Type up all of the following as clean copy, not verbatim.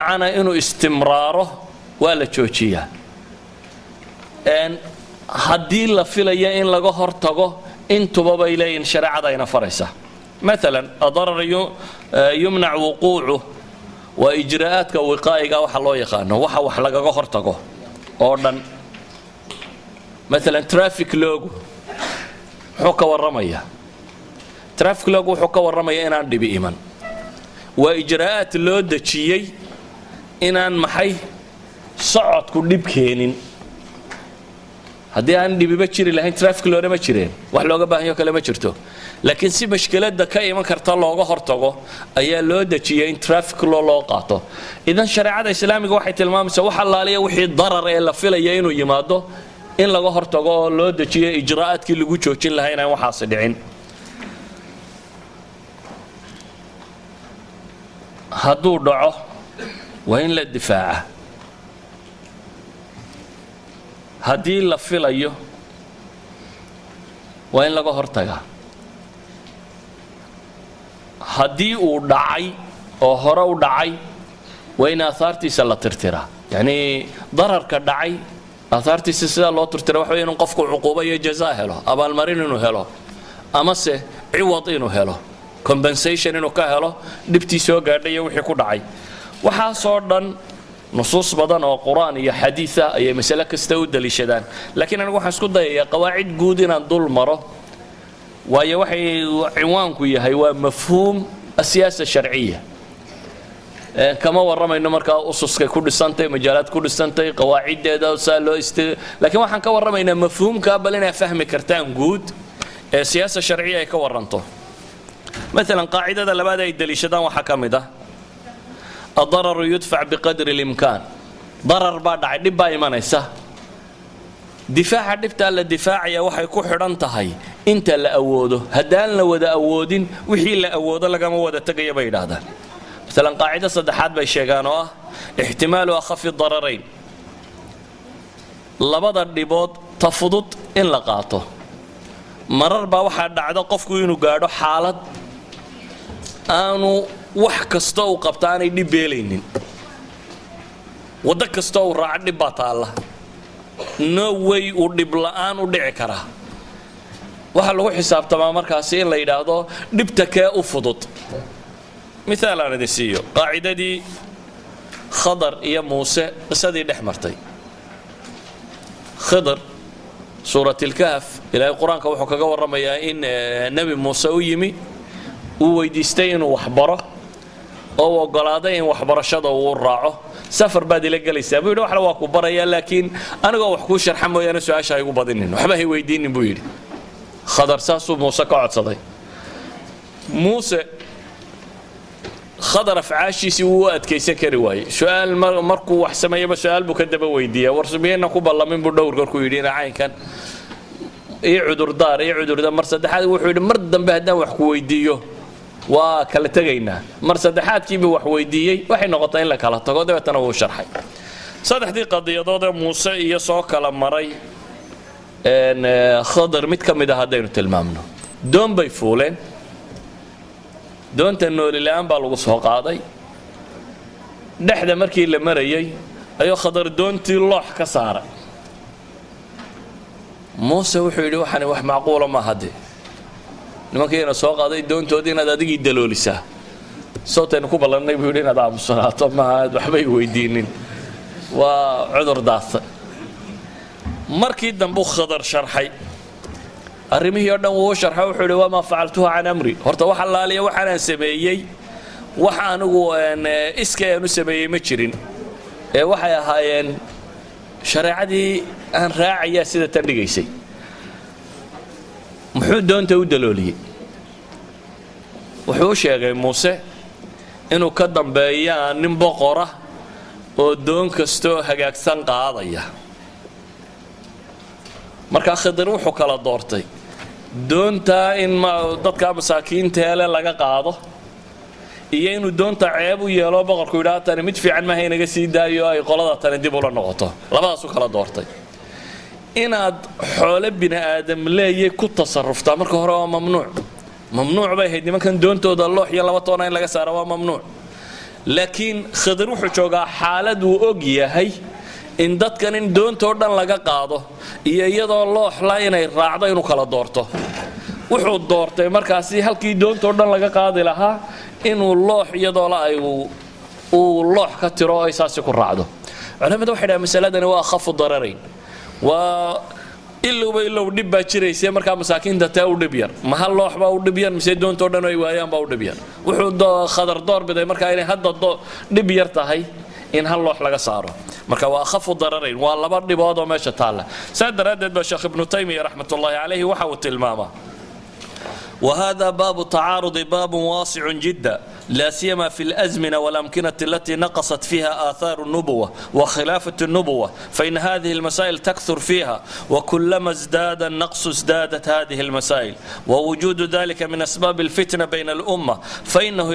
أنا إنه استمراره ولا جوجيا إن هدي لا فيليا إن لجو هرتجو إن تبابا إلى إن شرع ضينا فرسة مثلا أضرر يمنع وقوعه وإجراءات كوقائي أو حلوية خانه وح لجو هرتجو أردن مثلا ترافيك لوجو حكا والرمية ترافيك لوجو حكا والرمية إن عندي بإيمان وإجراءات لود شيء inaan maxay socodku dhib keenin hadii aan dhibiba jiri lahayn traffic loo ma jireen wax looga baahan yahay kale ma jirto laakiin si mashkiladda ka iman karta looga hortago ayaa loo dajiyay in traffic loo qaato idan shariicada islaamiga waxay tilmaamaysaa wax allaaliya wixii darar ee la filayo inuu yimaado in laga hortago oo loo dajiyo ijraa'aadkii lagu joojin lahaa inaan waxaas dhicin hadduu dhaco وين للدفاع هدي لا فيلايو وين لغا هورتاغا هدي او دحاي او هره او دحاي وين اثارتيس لا ترتيرا يعني ضرر كدحاي اثارتيس سدا لو ترتيرا waxa weeyaan qofku cuquubo iyo jazaa helo abaal marin inuu helo ama se ciwad inuu helo compensation inuu ka helo dibtii soo gaadhay wixii ku dhacay waxaa soo dhan nusuus badan oo quraan iyo xadiis ah ay mas'ala kasta u dalishadaan laakiin anigu waxaan isku dayayaa qawaacid guud inaan dul maro waayo waxay ciwaanku yahay waa mafhuum asiyaasa sharciya kama waramayno markaa ususka ku dhisantay majaalaad ku dhisantay qawaacideeda oo loo laakiin waxaan ka waramaynaa mafhuumka bal inay fahmi kartaan guud ee siyaasa sharciya ay ka waranto مثلا قاعده labaad ay dalishadaan waxa kamid ah الضرر يدفع بقدر الإمكان ضرر بعد عدب إيمانيسه دفاع دفت على الدفاع يا وحي كحران تهي أنت اللي أوده هدان لو ده أودين وحي اللي أوده لقى موده تجي بيد هذا مثلا قاعدة صدحات بيشجانوه احتمال أخف الضررين لبض الرباط تفضت إن لقاته مرر بواحد عدا قفكو ينقادو حالة أنو wax kasta oo qabtaanay dib beelaynin wada kasta oo raac dib bataala no way u dib la'aan u dhici kara waxa lagu xisaabtamaa markaas in la yiraahdo dibta ka u fudud misaal aan idisiyo qaacidadii khadar iyo muuse qisadii dhexmartay khadar suuratul kahf ilaa quraanka wuxuu kaga waramayaa in nabi muuse u yimi uu weydiistay inuu wax baro oo ogolaaday in waxbarashada uu raaco safar baad ila galaysaa buu yiri wax la waa ku baraya laakiin aniga wax ku sharxa mooyaan su'aasha ay ugu badinin waxba hay weydiinin buu yiri khadar saasu muuse ka codsaday muuse khadar afcaashiisi uu adkaysan kari waayay su'aal markuu wax sameeyay su'aal buu ka daba weydiiyay warsumeeyna ku ballamin buu dhowr goor ku yiri caynkan ee cudurdaar mar saddexaad wuxuu yiri mar dambe hadaan wax ku weydiiyo waa kala tagaynaa mar saddexaadkiiba wax weydiiyay waxay noqotay in la kala tago dabeetana uu sharxay saddexdii qadiyadood ee muuse iyo soo kala maray khadar mid kamid ah hadaynu tilmaamno doon bay fuuleen doonta noolilaan baa lagu soo qaaday dhexda markii la marayay ayuu khadar doontii loox ka saaray muuse wuxuu yiri waxaan wax macquul ma hadee nimankeena soo qaaday doontoodii inaad adigii daloolisaa sooteen ku ballanay buu yiri inaad aamusanaato ma waxbay weydiinin waa cudur daasa markii dambu khadar sharxay arrimihii oo dhan uu sharxay wuxuu yiri waa ma facaltuha an amri horta waxa laaliya waxaan sameeyay waxa anigu iskaynu sameeyay ma jirin ee waxay ahaayeen shariicadii aan raacaya sida tan dhigaysay muxuu doonta u dalooliyay wuxuu sheegay muuse inuu ka dambeeyo nin boqor ah oo doon kasto hagaagsan qaadaya marka khadar wuxuu kala doortay doonta in ma dadka masaakiinta hele laga qaado iyo inuu doonta ceeb u yeelo boqorku yiraahdo tan mid fiican ma haynaga sii daayo ay qolada tan dib u la noqoto labadaas uu kala doortay inaad xoolo bini aadam leeyahay ku tasarrufta marka hore waa mamnuuc ممنوع به هيدي ما كان دون تود الله يلا وطنا إن لقى سارة ممنوع laakiin Khidir wuxuu joogaa xaalad uu og yahay in dadkan in doontoo dhan laga qaado iyo iyadoo looxla inay raacdo inuu kala doorto wuxuu doortay markaasi halkii doontoo dhan laga qaadi lahaa inuu loox iyadoo la ay uu loox ka tiro ay saasi ku raacdo culimadu waxay dhahaan masaladani waa khafu dararayn waa ilow dhib baa jiraysay markaa masaakiinta taa u dhib yar ma hal loox baa u dhib yar mise doontoo dhan ay waayaan baa u dhib yar wuxuu Khadar doorbiday markaa inay hadda dhib yar tahay in hal loox laga saaro marka waa khafu dararayn waa laba dhibood oo meesha taala saadaradeed ba Sheekh Ibn Taymiyyah rahmatullahi alayhi waxa uu tilmaama وهذا باب التعارض باب واسع جدا لا سيما في الأزمنة والأمكنة التي نقصت فيها آثار النبوة وخلافة النبوة فإن هذه المسائل تكثر فيها وكلما ازداد النقص ازدادت هذه المسائل ووجود ذلك من أسباب الفتنة بين الأمة فإنه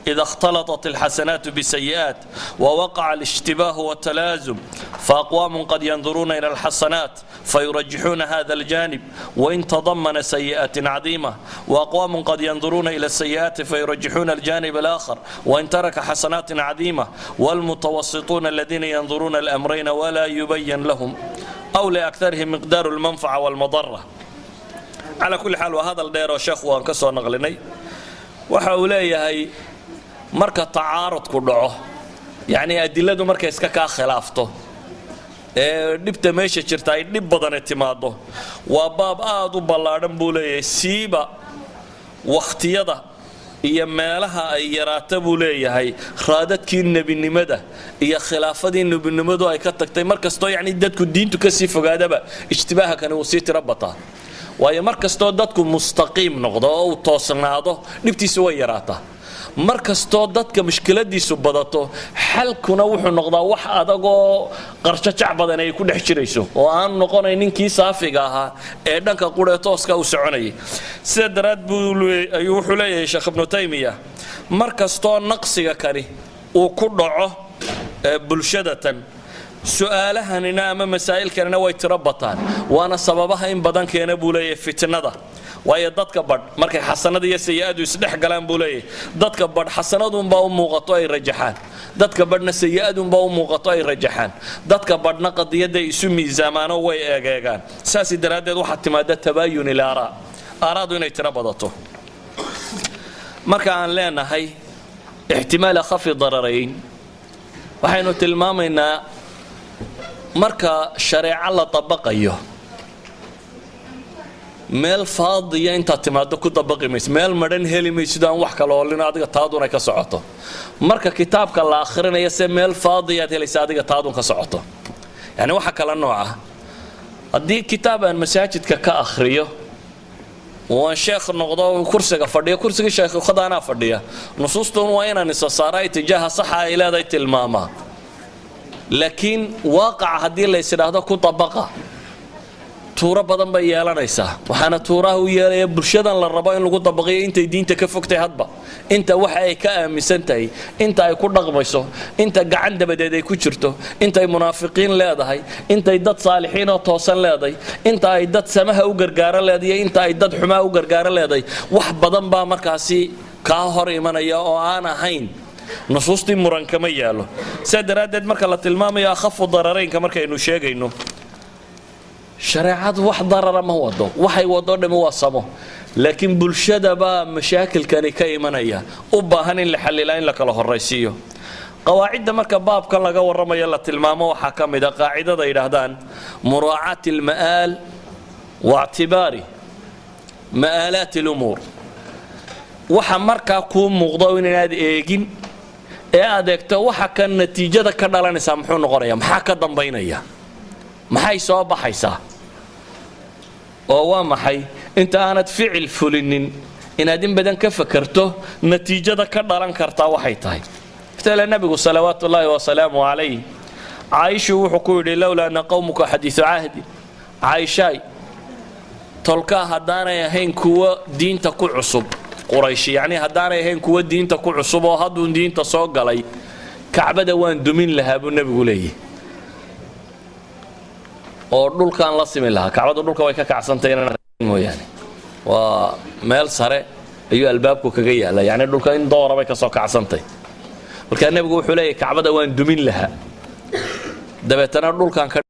إذا اختلطت الحسنات بالسيئات ووقع الاشتباه والتلازم فأقوام قد ينظرون إلى الحسنات فيرجحون هذا الجانب وإن تضمن سيئات عظيمة وأقوام قد ينظرون إلى السيئات فيرجحون الجانب الآخر وإن ترك حسنات عظيمة والمتوسطون الذين ينظرون الأمرين ولا يبين لهم أو لأكثرهم مقدار المنفعة والمضرة على كل حال وهذا الدير الشيخ وانكسر نغلني وحولي هي مركة تعارض كله يعني أدلة مركة إسكاكا خلافته dhibta meesha jirta ay dhib badan timaado waa baab aad u ballaaran buu leeyahay siiba waqtiyada iyo meelaha ay yaraata buu leeyahay raadadkii nebinimada iyo khilaafadii nebinimadu ay ka tagtay markastoo yani dadku diintu ka sii fogaadaba ijtibaaha kan uu sii tira bataa waayo markastoo dadku mustaqiim noqdo oo uu toosnaado dhibtiisu way yaraataa markastoo dadka mushkiladiisu badato xalkuna wuxuu noqdaa wax adagoo qarshajac badan ay ku dhex jirayso oo aan noqonayn ninkii saafiga ahaa ee dhanka quree tooska u soconayay sida daraad ayuu wuxuu leeyahay Sheekh Ibn Taymiyyah markastoo naqsiga kani uu ku dhaco bulshadatan su'aalahanina ama masaa'ilkanina way tiro bataan waana sababaha in badan keena buu leeyahay fitnada waayo dadka badh markay xasanada iyo sayi'adu isdhex galaan buu leeyahay dadka badh xasanaduunbaa u muuqato ay rajaxaan dadka badhna sayi'aduunbaa u muuqato ay rajaxaan dadka badhna qadiyaday isu miisaamaano way eegeegaan saasi daraaddeed waxaa timaada tabaayun ilaaraa aaraadu inay tiro badato marka aan leenahay ixtimaala khafi dararayn waxaynu tilmaamaynaa marka shareeco la dabaqayo meel faadiya inta timaado ku dabaqi mayso meel maran heli mayso aan wax kale oo lina adiga taaduna ka socoto marka kitaabka la akhrinayo se meel faadiya helaysa adiga taadun ka socoto yani waxa kala nooca hadii kitaab aan masaajidka ka akhriyo oo sheekh noqdo kursiga fadhiyo kursiga sheekh khadaana fadhiya nusuustuna waa inaan isa saaray tijaha saxa ilaaday tilmaama laakiin waaqac hadii la isiraahdo ku dabaqa tuura badan bay yeelanaysaa waxaana tuuraha u yeelaya bulshadan la rabo in lagu dabaqiyo intay diinta ka fogtay hadba inta waxa ay ka aaminsan tahay inta ay ku dhaqmayso inta gacan dabadeed ay ku jirto inta ay munaafiqiin leedahay inta ay dad saalixiin oo toosan leedahay inta ay dad samaha u gargaara leedahay inta ay dad xumaa u gargaara leedahay wax badan baa markaasi ka hor imanaya oo aan ahayn nusuustii muran kama yaalo sadaradeed marka la tilmaamayo khafu dararaynka markaynu sheegayno shareecadu wax darara ma wado waxay wado dhimo waa samo laakiin bulshada ba mashaakilkani ka imanaya u baahan in la xalilaa in la kala horeysiyo qawaacida marka baabka laga waramayo la tilmaamo waxa kamid ah qaacidada yiraahdaan muraacat al-ma'al wa i'tibari ma'alat al-umur waxa marka ku muuqdo inaad eegin ee adeegto waxa kan natiijada ka dhalanaysa muxuu noqonayaa maxaa ka dambeynaya maxay soo baxaysaa oo waa maxay inta aanad ficil fulinin inaad in badan ka fakarto natiijada ka dhalan karta waxay tahay fitala nabigu salawaatullaahi wa salaamu alayhi aisha wuxuu ku yiri lawla an qawmuka hadithu ahdi aisha tolka hadaanay ahayn kuwa diinta ku cusub quraysh yani hadaanay ahayn kuwa diinta ku cusub oo haduu diinta soo galay kacbada waan dumin lahaa buu nabigu leeyahay oo dhulkaan la simin lahaa kacbada dhulka way ka kacsantay mooyaane waa meel sare ayuu albaabku kaga yaala yani dhulka in doora bay ka soo kacsantay markaa nebigu wuxuu leeyahay kacbada waan dumin lahaa dabeetana dhulkan ka